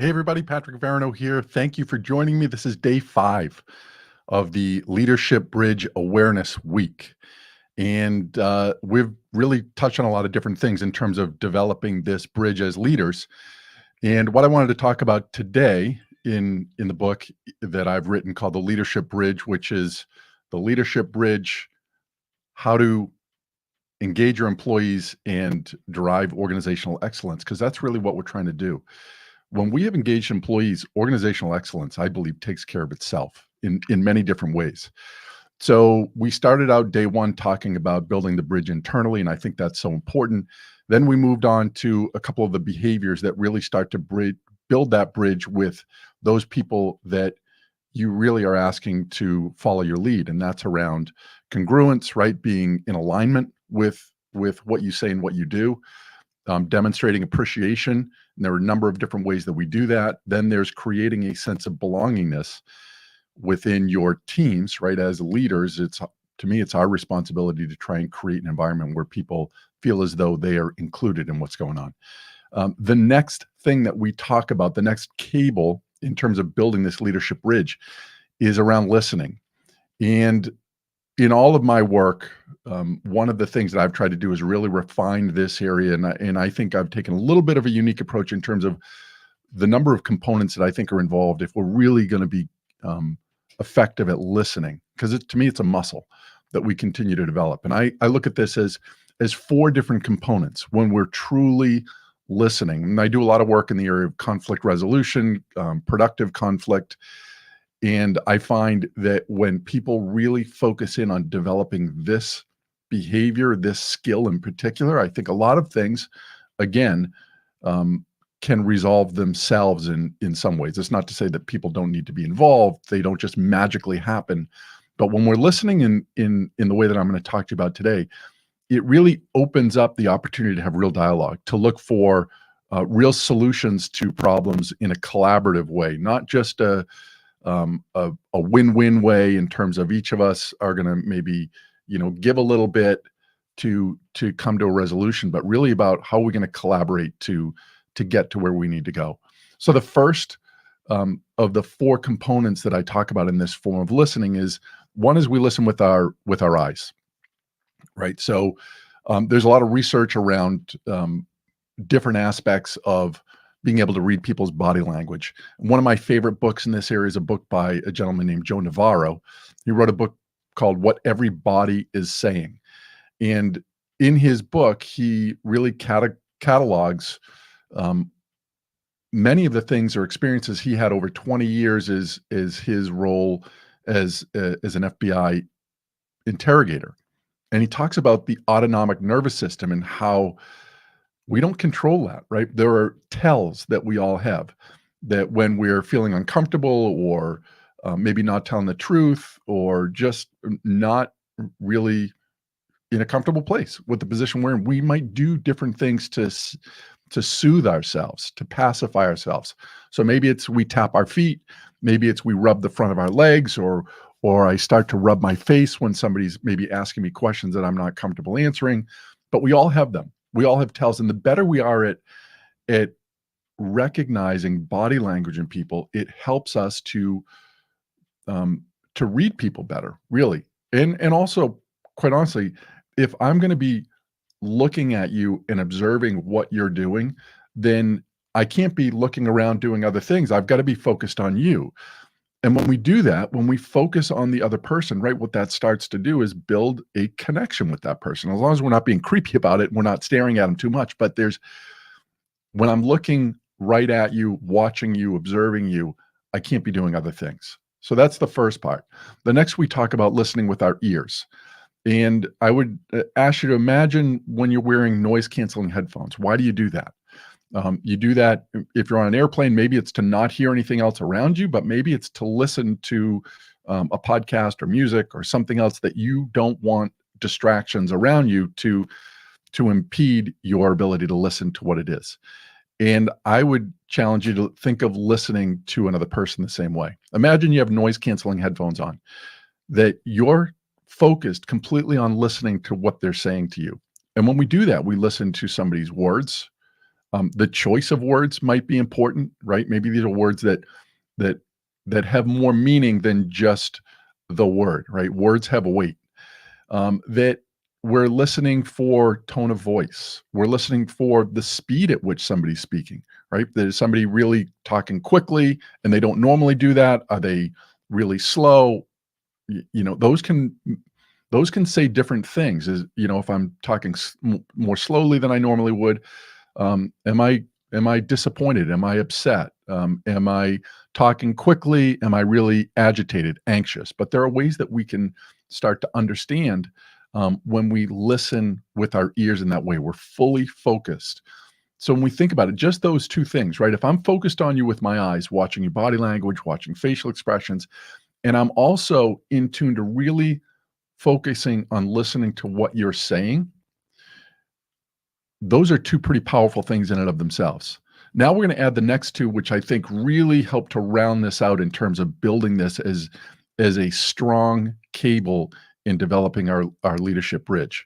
Hey everybody, Patrick Varano here. Thank you for joining me. This is day 5 of the Leadership Bridge Awareness Week. And we've really touched on a lot of different things in terms of developing this bridge as leaders. And what I wanted to talk about today in the book that I've written called The Leadership Bridge, which is the leadership bridge, how to engage your employees and drive organizational excellence, because that's really what we're trying to do. When we have engaged employees, organizational excellence, I believe, takes care of itself in many different ways. So we started out day 1 talking about building the bridge internally, and I think that's so important. Then we moved on to a couple of the behaviors that really start to build that bridge with those people that you really are asking to follow your lead, and that's around congruence, right? Being in alignment with what you say and what you do. Demonstrating appreciation. And there are a number of different ways that we do that. Then there's creating a sense of belongingness within your teams, right? As leaders, to me, it's our responsibility to try and create an environment where people feel as though they are included in what's going on. The next thing that we talk about, the next cable in terms of building this leadership bridge, is around listening. And in all of my work, one of the things that I've tried to do is really refine this area. And I think I've taken a little bit of a unique approach in terms of the number of components that I think are involved if we're really going to be effective at listening. Because to me, it's a muscle that we continue to develop. And I look at this as 4 different components when we're truly listening. And I do a lot of work in the area of conflict resolution, productive conflict. And I find that when people really focus in on developing this behavior, this skill in particular, I think a lot of things, again, can resolve themselves in some ways. It's not to say that people don't need to be involved. They don't just magically happen. But when we're listening in the way that I'm going to talk to you about today, it really opens up the opportunity to have real dialogue, to look for real solutions to problems in a collaborative way, not just a win-win way in terms of each of us are going to maybe, give a little bit to come to a resolution, but really about how we're going to collaborate to get to where we need to go. So the first of the 4 components that I talk about in this form of listening is, one is we listen with our eyes, right? So there's a lot of research around different aspects of being able to read people's body language. One of my favorite books in this area is a book by a gentleman named Joe Navarro. He wrote a book called What Every Body is Saying. And in his book, he really catalogs many of the things or experiences he had over 20 years as his role as an FBI interrogator. And he talks about the autonomic nervous system and how we don't control that, right? There are tells that we all have that when we're feeling uncomfortable or maybe not telling the truth or just not really in a comfortable place with the position we're in, we might do different things to soothe ourselves, to pacify ourselves. So maybe it's we tap our feet, maybe it's we rub the front of our legs, or I start to rub my face when somebody's maybe asking me questions that I'm not comfortable answering. But we all have them. We all have tells, and the better we are at recognizing body language in people, it helps us to read people better, really. And also, quite honestly, if I'm going to be looking at you and observing what you're doing, then I can't be looking around doing other things. I've got to be focused on you. And when we do that, when we focus on the other person, right, what that starts to do is build a connection with that person. As long as we're not being creepy about it, we're not staring at them too much. But when I'm looking right at you, watching you, observing you, I can't be doing other things. So that's the first part. The next, we talk about listening with our ears. And I would ask you to imagine when you're wearing noise-canceling headphones. Why do you do that? You do that if you're on an airplane. Maybe it's to not hear anything else around you, but maybe it's to listen to a podcast or music or something else that you don't want distractions around you to impede your ability to listen to what it is. And I would challenge you to think of listening to another person the same way. Imagine you have noise-canceling headphones on, that you're focused completely on listening to what they're saying to you. And when we do that, we listen to somebody's words, The choice of words might be important, right? Maybe these are words that that have more meaning than just the word, right? Words have weight. That we're listening for tone of voice. We're listening for the speed at which somebody's speaking, right? There's somebody really talking quickly and they don't normally do that. Are they really slow? Those can say different things. Is if I'm talking more slowly than I normally would, am I disappointed? Am I upset? Am I talking quickly? Am I really agitated, anxious? But there are ways that we can start to understand when we listen with our ears in that way. We're fully focused. So when we think about it, just those two things, right? If I'm focused on you with my eyes, watching your body language, watching facial expressions, and I'm also in tune to really focusing on listening to what you're saying, those are two pretty powerful things in and of themselves. Now we're going to add the next two, which I think really help to round this out in terms of building this as a strong cable in developing our leadership bridge.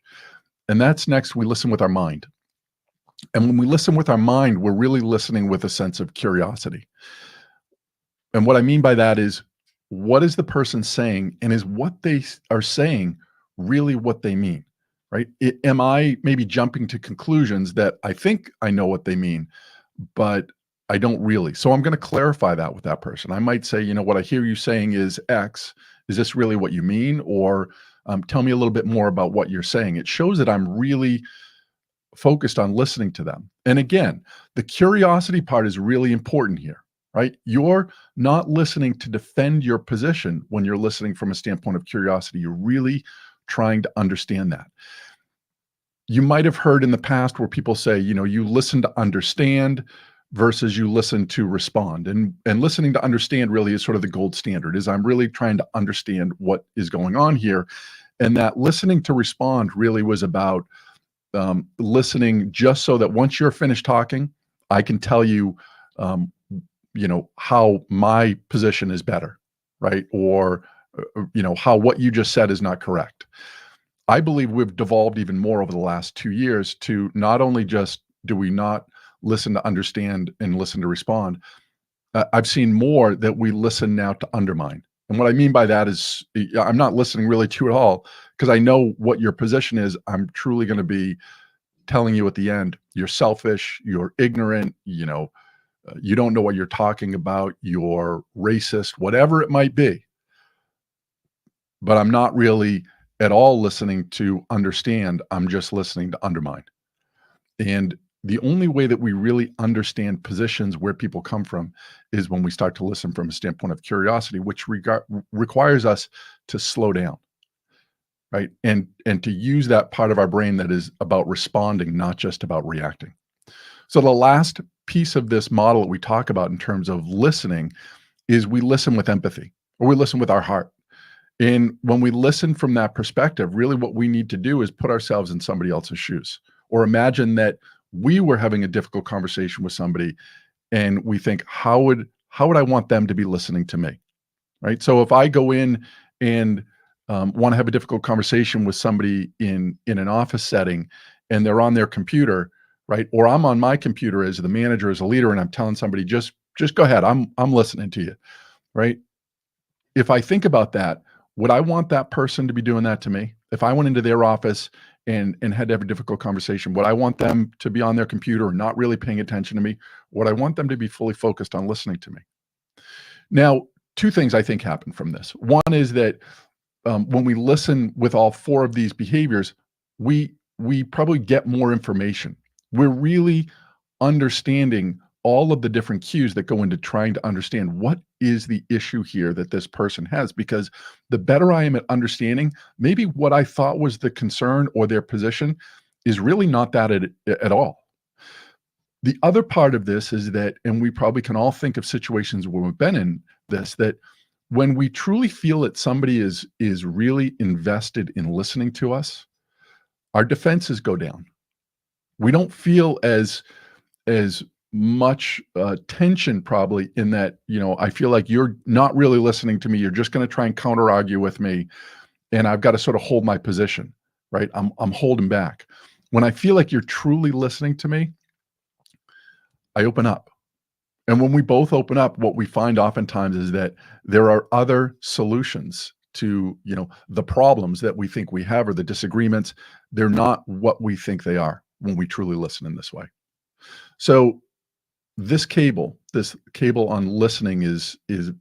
And that's next, we listen with our mind. And when we listen with our mind, we're really listening with a sense of curiosity. And what I mean by that is, what is the person saying? And is what they are saying really what they mean? Right? Am I maybe jumping to conclusions that I think I know what they mean, but I don't really? So I'm going to clarify that with that person. I might say, what I hear you saying is X. Is this really what you mean? Or tell me a little bit more about what you're saying. It shows that I'm really focused on listening to them. And again, the curiosity part is really important here, right? You're not listening to defend your position when you're listening from a standpoint of curiosity. You're really trying to understand that. You might have heard in the past where people say, you listen to understand versus you listen to respond. And listening to understand really is sort of the gold standard, is I'm really trying to understand what is going on here. And that listening to respond really was about listening just so that once you're finished talking, I can tell you, how my position is better, right? Or, how what you just said is not correct. I believe we've devolved even more over the last 2 years to not only just do we not listen to understand and listen to respond, I've seen more that we listen now to undermine. And what I mean by that is I'm not listening really to you at all because I know what your position is. I'm truly going to be telling you at the end, you're selfish, you're ignorant, you don't know what you're talking about, you're racist, whatever it might be. But I'm not really at all listening to understand. I'm just listening to undermine. And the only way that we really understand positions where people come from is when we start to listen from a standpoint of curiosity, which requires us to slow down, right? And to use that part of our brain that is about responding, not just about reacting. So the last piece of this model that we talk about in terms of listening is we listen with empathy, or we listen with our heart. And when we listen from that perspective, really what we need to do is put ourselves in somebody else's shoes, or imagine that we were having a difficult conversation with somebody and we think, how would I want them to be listening to me? Right? So if I go in and want to have a difficult conversation with somebody in an office setting and they're on their computer, right? Or I'm on my computer as the manager, as a leader, and I'm telling somebody, just go ahead. I'm listening to you, right? If I think about that, would I want that person to be doing that to me? If I went into their office and had to have a difficult conversation, would I want them to be on their computer and not really paying attention to me? Would I want them to be fully focused on listening to me? Now, two things I think happen from this. One is that when we listen with all four of these behaviors, we probably get more information. We're really understanding all of the different cues that go into trying to understand what is the issue here that this person has. Because the better I am at understanding, maybe what I thought was the concern or their position is really not that at all. The other part of this is that, and we probably can all think of situations where we've been in this, that when we truly feel that somebody is really invested in listening to us, our defenses go down. We don't feel as much tension probably in that, I feel like you're not really listening to me. You're just going to try and counter argue with me, and I've got to sort of hold my position, right? I'm holding back. When I feel like you're truly listening to me, I open up. And when we both open up, what we find oftentimes is that there are other solutions to, the problems that we think we have or the disagreements. They're not what we think they are when we truly listen in this way. So this cable on listening is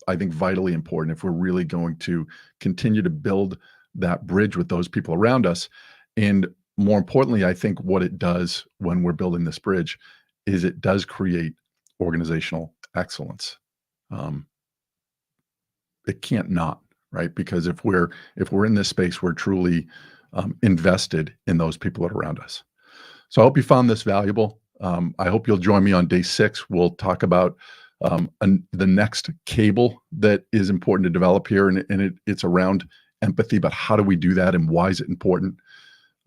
I think vitally important if we're really going to continue to build that bridge with those people around us. And more importantly, I think what it does when we're building this bridge is it does create organizational excellence. Um, it can't not, right? Because if we're in this space, we're truly invested in those people that are around us. So I hope you found this valuable. I hope you'll join me on day 6. We'll talk about the next cable that is important to develop here, and it's around empathy. But how do we do that, and why is it important?